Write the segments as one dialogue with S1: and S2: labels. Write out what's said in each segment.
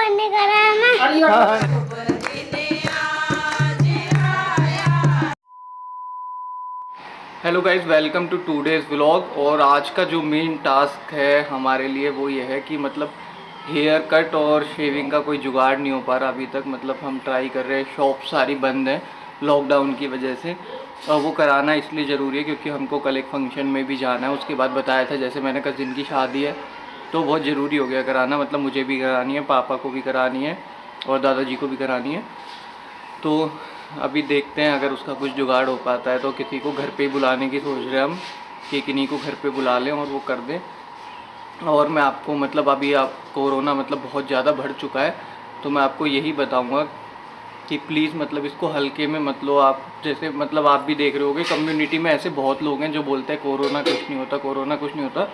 S1: ने कराना।
S2: Hello guys, welcome to today's vlog. और आज का जो मेन टास्क है हमारे लिए वो ये है कि मतलब हेयर कट और शेविंग का कोई जुगाड़ नहीं हो पा रहा अभी तक। मतलब हम ट्राई कर रहे हैं, शॉप सारी बंद है लॉकडाउन की वजह से। और वो कराना इसलिए ज़रूरी है क्योंकि हमको कल एक फंक्शन में भी जाना है। उसके बाद बताया था, जैसे मैंने कज़िन की शादी है तो बहुत ज़रूरी हो गया कराना। मतलब मुझे भी करानी है, पापा को भी करानी है और दादाजी को भी करानी है। तो अभी देखते हैं, अगर उसका कुछ जुगाड़ हो पाता है तो किसी को घर पे ही बुलाने की सोच रहे हैं हम कि किन्हीं को घर पे बुला लें और वो कर दें। और मैं आपको मतलब अभी आप कोरोना मतलब बहुत ज़्यादा बढ़ चुका है, तो मैं आपको यही बताऊंगा कि प्लीज़ मतलब इसको हल्के में मत लो आप। जैसे मतलब आप भी देख रहे होगे कम्युनिटी में ऐसे बहुत लोग हैं जो बोलते हैं कोरोना कुछ नहीं होता, कोरोना कुछ नहीं होता।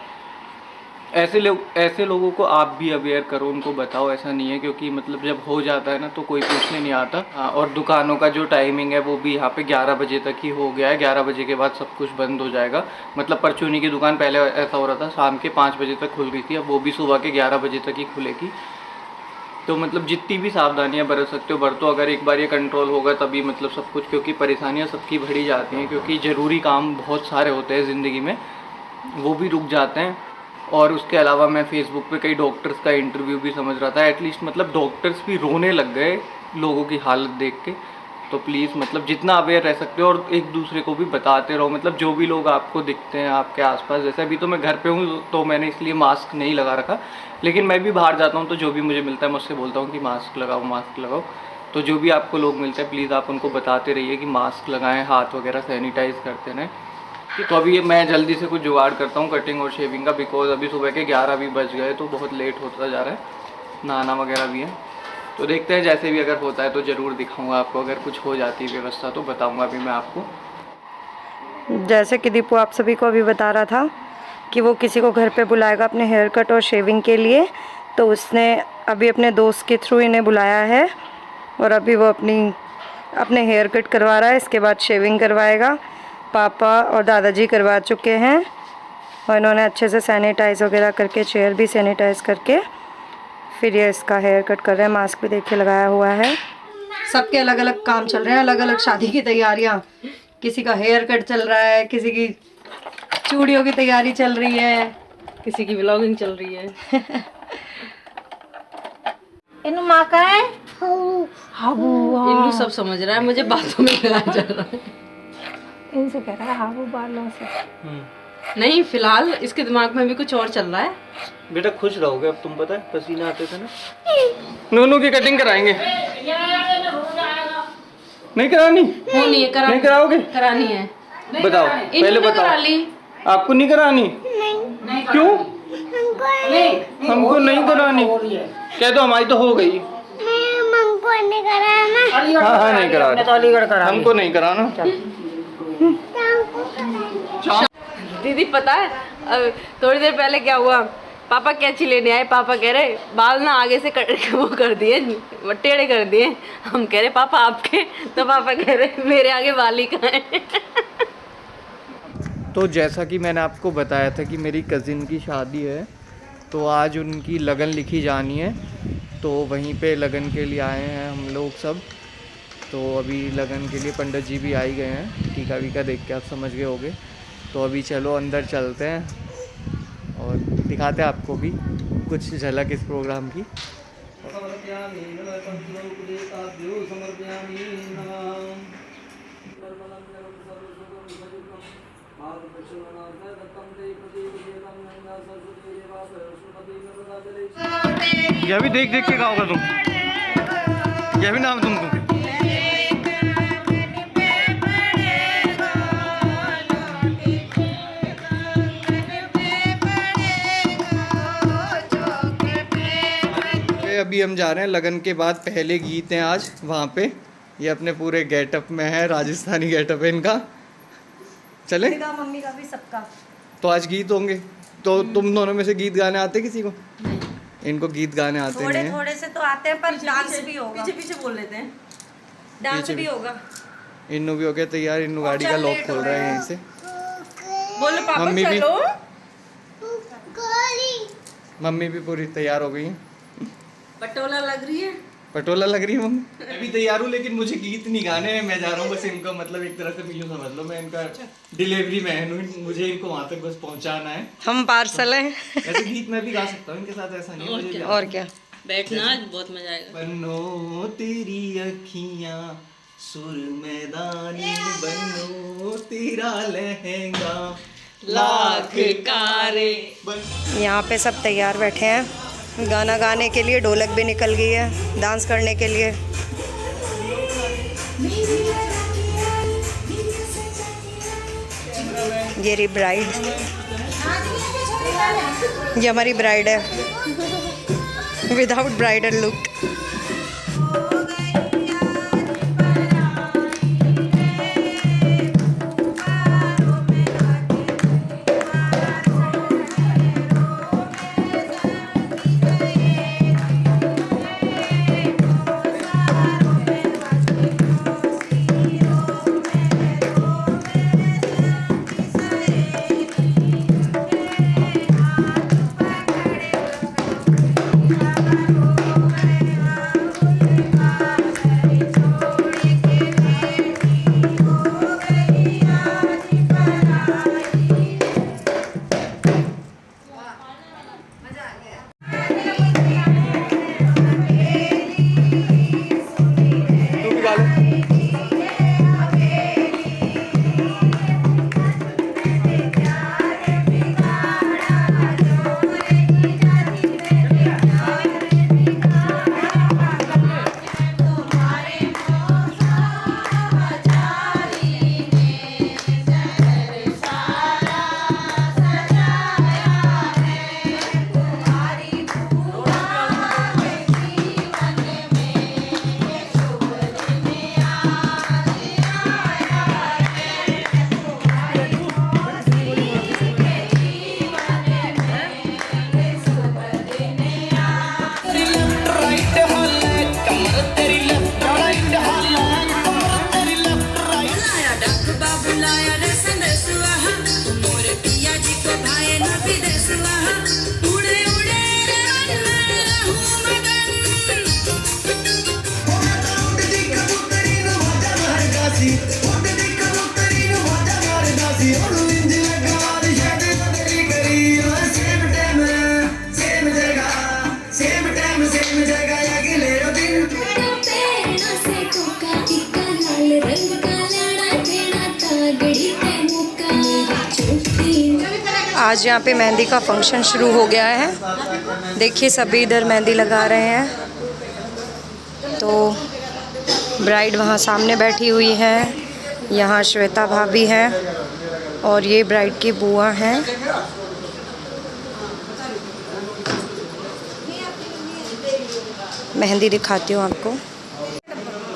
S2: ऐसे लोगों को आप भी अवेयर करो, उनको बताओ ऐसा नहीं है। क्योंकि मतलब जब हो जाता है ना तो कोई पूछने नहीं आता। हाँ, और दुकानों का जो टाइमिंग है वो भी यहाँ पे 11 बजे तक ही हो गया है। 11 बजे के बाद सब कुछ बंद हो जाएगा। मतलब परचूनी की दुकान पहले ऐसा हो रहा था शाम के 5 बजे तक खुल रही थी, अब वो भी सुबह के 11 बजे तक ही खुलेगी। तो मतलब जितनी भी सावधानियां बरत सकते हो बरतो। अगर एक बार ये कंट्रोल होगा तभी मतलब सब कुछ, क्योंकि परेशानियां सबकी बढ़ी जाती हैं। क्योंकि ज़रूरी काम बहुत सारे होते हैं ज़िंदगी में, वो भी रुक जाते हैं। और उसके अलावा मैं फेसबुक पे कई डॉक्टर्स का इंटरव्यू भी समझ रहा था। एटलीस्ट मतलब डॉक्टर्स भी रोने लग गए लोगों की हालत देख के। तो प्लीज़ मतलब जितना अवेयर रह सकते हो और एक दूसरे को भी बताते रहो। मतलब जो भी लोग आपको दिखते हैं आपके आसपास, जैसे अभी तो मैं घर पे हूँ तो मैंने इसलिए मास्क नहीं लगा रखा, लेकिन मैं भी बाहर जाता हूँ तो जो भी मुझे मिलता है मैं उससे बोलता हूँ कि मास्क लगाओ, मास्क लगाओ। तो जो भी आपको लोग मिलते हैं प्लीज़ आप उनको बताते रहिए कि मास्क लगाएं, हाथ वगैरह सैनिटाइज़ करते रहें। तो अभी मैं जल्दी से कुछ जुगाड़ करता हूँ कटिंग और शेविंग का, बिकॉज अभी सुबह के 11 भी बज गए तो बहुत लेट होता जा रहा है, नहाना वगैरह भी है। तो देखते हैं, जैसे भी अगर होता है तो ज़रूर दिखाऊंगा आपको। अगर कुछ हो जाती है व्यवस्था तो बताऊंगा अभी मैं आपको।
S3: जैसे कि दीपू आप सभी को अभी बता रहा था कि वो किसी को घर पे बुलाएगा अपने हेयर कट और शेविंग के लिए, तो उसने अभी अपने दोस्त के थ्रू इन्हें बुलाया है और अभी वो अपने हेयर कट करवा रहा है। इसके बाद शेविंग करवाएगा। पापा और दादाजी करवा चुके हैं और इन्होंने अच्छे से सैनिटाइज़ वगैरह करके, चेयर भी सैनिटाइज़ करके फिर ये इसका हेयर कट कर रहे हैं। मास्क भी देखिए लगाया हुआ है। सबके अलग अलग काम चल रहे हैं, अलग अलग शादी की तैयारियां। किसी का हेयर कट चल रहा है, किसी की चूड़ियों की तैयारी चल रही है,
S4: किसी की व्लॉगिंग चल रही है।
S1: इनु माँ का है
S4: इल्लू सब समझ रहा है, मुझे बातों में मिलाया जा रहा है।
S3: इनसे कह रहा है हाबू बालों से।
S4: नहीं, फिलहाल इसके दिमाग में भी कुछ और चल रहा है।
S2: बेटा खुश रहोगे अब तुम, पता है पसीना आते थे ना। नूनू की कटिंग कराएंगे। नहीं करानी?
S4: नहीं है,
S2: नहीं कराओगे?
S4: करानी है।
S2: बताओ पहले बताओ।
S4: करा ली।
S2: आपको नहीं करानी? क्यों? हमको नहीं करानी। कह दो हमारी तो हो गई।
S1: हमको ने कराना।
S2: हाँ नहीं कराना, हमको नहीं कराना।
S4: दीदी पता है थोड़ी देर पहले क्या हुआ, पापा कैंची लेने आए। पापा कह रहे बाल ना आगे से वो कर दिए, टेढ़े कर दिए। हम कह रहे पापा आपके, तो पापा कह रहे मेरे आगे बाल ही कहाँ है।
S2: तो जैसा कि मैंने आपको बताया था कि मेरी कज़िन की शादी है, तो आज उनकी लगन लिखी जानी है। तो वहीं पे लगन के लिए आए हैं हम लोग सब। तो अभी लगन के लिए पंडित जी भी आ ही गए हैं। टीका वीका देख के आप समझ गए होगे। तो अभी चलो अंदर चलते हैं और दिखाते हैं आपको भी कुछ झलक इस प्रोग्राम की। यह भी देख देख के गाओगा तुम, यह भी नाम तुमको। अभी हम जा रहे हैं लगन के बाद, पहले गीत हैं आज वहाँ पे। ये अपने पूरे गेटअप में है, राजस्थानी गेटअप है इनका। चले?
S3: मम्मी का भी सबका।
S2: तो आज गीत होंगे। तो तुम दोनों में से गीत गाने आते किसी को? इनको गीत गाने आते नहीं हैं।
S3: थोड़े से तो आते हैं, पर डांस भी होगा।
S4: पीछे पीछे बोल लेते हैं,
S3: डांस भी होगा।
S2: इन्नू भी हो गया तैयार। इन्नू गाड़ी का लॉक खोल रहा है यहीं से।
S4: बोलो पापा
S2: मम्मी भी,
S4: चलो।
S2: मम्मी भी पूरी तैयार हो गई हैं।
S4: पटोला लग रही है।
S2: पटोला लग रही है मम्मी। मैं भी तैयार हूँ लेकिन मुझे गीत नहीं गाने हैं। मैं जा रहा हूँ बस इनका मतलब एक तरह से यूँ समझ लो मैं इनका डिलीवरी मैन हूँ। मुझे इनको वहाँ तक बस पहुँचाना है।
S3: हम पार्सल हैं।
S2: ऐसे गीत मैं भी गा सकता हूँ इनके साथ, ऐसा नहीं है मुझे भी आता है।
S3: और क्या,
S4: बैठना आज बहुत मजा आएगा।
S2: बनो तेरी अखियाँ सुरमैदानी, बनो तेरा लहंगा लाख कारे।
S3: यहाँ पे सब तैयार बैठे हैं गाना गाने के लिए। ढोलक भी निकल गई है डांस करने के लिए। ये रही ब्राइड, ये हमारी ब्राइड है विदाउट ब्राइडल लुक। आज यहाँ पे मेहंदी का फंक्शन शुरू हो गया है। देखिए सभी इधर मेहंदी लगा रहे हैं। तो ब्राइड वहाँ सामने बैठी हुई है, यहाँ श्वेता भाभी है और ये ब्राइड की बुआ हैं। मेहंदी दिखाती हूँ आपको।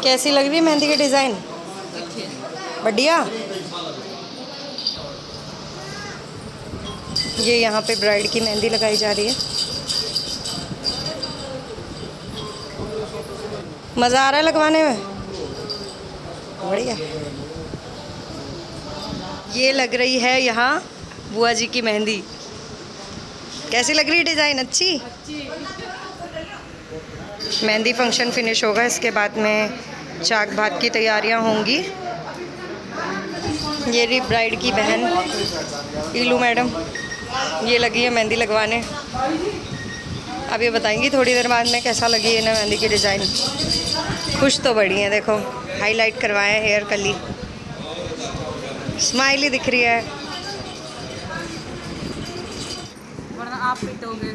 S3: कैसी लग रही है मेहंदी की डिज़ाइन? बढ़िया। ये यहाँ पे ब्राइड की मेहंदी लगाई जा रही है। मज़ा आ रहा है लगवाने में? बढ़िया। ये लग रही है यहाँ बुआ जी की मेहंदी। कैसी लग रही है डिज़ाइन? अच्छी। मेहंदी फंक्शन फिनिश होगा, इसके बाद में चाक भात की तैयारियाँ होंगी। ये रही ब्राइड की बहन ईलू मैडम, ये लगी है मेहंदी लगवाने। अब ये बताएंगी थोड़ी देर बाद में कैसा लगी है ना मेहंदी की डिज़ाइन। खुश तो बड़ी है, देखो हाईलाइट करवाए हैं हेयर कली, स्माइली दिख रही है।
S4: वरना आप पिटोगे।